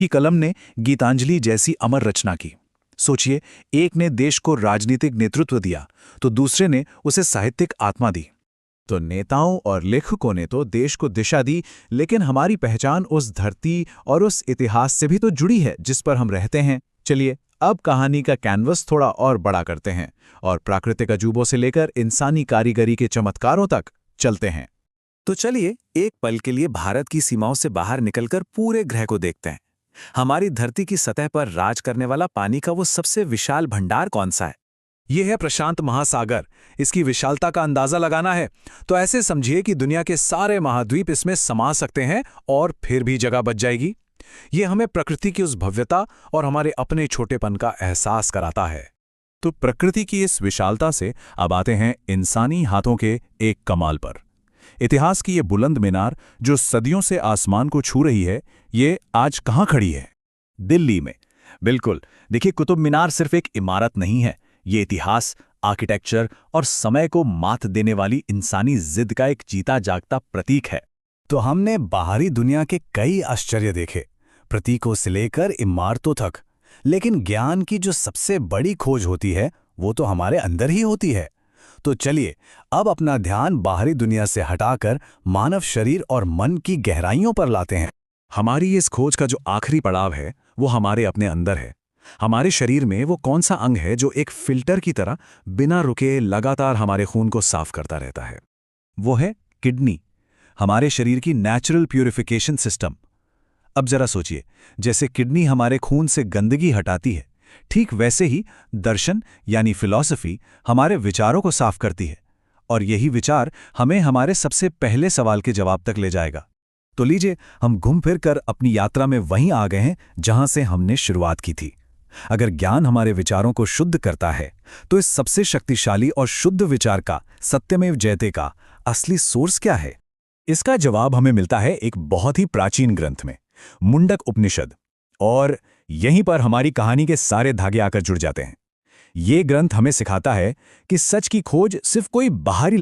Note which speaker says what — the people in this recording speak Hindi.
Speaker 1: की कलम ने गीतांजलि जैसी अमर रचना की। सोचिए, एक ने देश को राजनीतिक नेतृत्व दिया तो दूसरे ने उसे साहित्यिक आत्मा दी।
Speaker 2: तो नेताओं और लेखकों ने तो देश को दिशा दी, लेकिन हमारी पहचान उस धरती और उस इतिहास से भी तो जुड़ी है जिस पर हम रहते हैं। चलिए अब कहानी का कैनवस थोड़ा और बड़ा करते हैं और प्राकृतिक अजूबों से लेकर इंसानी कारीगरी के चमत्कारों तक चलते हैं।
Speaker 3: तो चलिए एक पल के लिए भारत की सीमाओं से बाहर निकलकर पूरे ग्रह को देखते हैं। हमारी धरती की सतह पर राज करने वाला पानी का वो सबसे विशाल भंडार कौन सा है?
Speaker 1: यह है प्रशांत महासागर। इसकी विशालता का अंदाजा लगाना है तो ऐसे समझिए कि दुनिया के सारे महाद्वीप इसमें समा सकते हैं और फिर भी जगह बच जाएगी। यह हमें प्रकृति की उस भव्यता और हमारे अपने छोटेपन का एहसास कराता है।
Speaker 2: तो प्रकृति की इस विशालता से अब आते हैं इंसानी हाथों के एक कमाल पर। इतिहास की ये बुलंद मीनार जो सदियों से आसमान को छू रही है, ये आज कहाँ खड़ी है?
Speaker 3: दिल्ली में। बिल्कुल। देखिए, कुतुब मीनार सिर्फ एक इमारत नहीं है, ये इतिहास, आर्किटेक्चर और समय को मात देने वाली इंसानी जिद का एक जीता जागता प्रतीक है।
Speaker 4: तो हमने बाहरी दुनिया के कई आश्चर्य देखे, प्रतीकों से लेकर इमारतों तक, लेकिन ज्ञान की जो सबसे बड़ी खोज होती है वो तो हमारे अंदर ही होती है। तो चलिए अब अपना ध्यान बाहरी दुनिया से हटाकर मानव शरीर और मन की गहराइयों पर लाते हैं।
Speaker 1: हमारी इस खोज का जो आखिरी पड़ाव है वो हमारे अपने अंदर है। हमारे शरीर में वो कौन सा अंग है जो एक फिल्टर की तरह बिना रुके लगातार हमारे खून को साफ करता रहता है? वो है किडनी, हमारे शरीर की नेचुरल प्यूरिफिकेशन सिस्टम। अब जरा सोचिए, जैसे किडनी हमारे खून से गंदगी हटाती है, ठीक वैसे ही दर्शन यानी फिलॉसफी हमारे विचारों को साफ करती है, और यही विचार हमें हमारे सबसे पहले सवाल के जवाब तक ले जाएगा। तो लीजिए, हम घूम फिर कर अपनी यात्रा में वहीं आ गए हैं जहां से हमने शुरुआत की थी। अगर ज्ञान हमारे विचारों को शुद्ध करता है, तो इस सबसे शक्तिशाली और शुद्ध विचार का, सत्यमेव जयते का असली सोर्स क्या है? इसका जवाब हमें मिलता है एक बहुत ही प्राचीन ग्रंथ में, मुंडक उपनिषद। और यहीं पर हमारी कहानी के सारे धागे आकर जुड़ जाते हैं। ये ग्रंथ हमें सिखाता है कि सच की खोज सिर्फ कोई बाहरी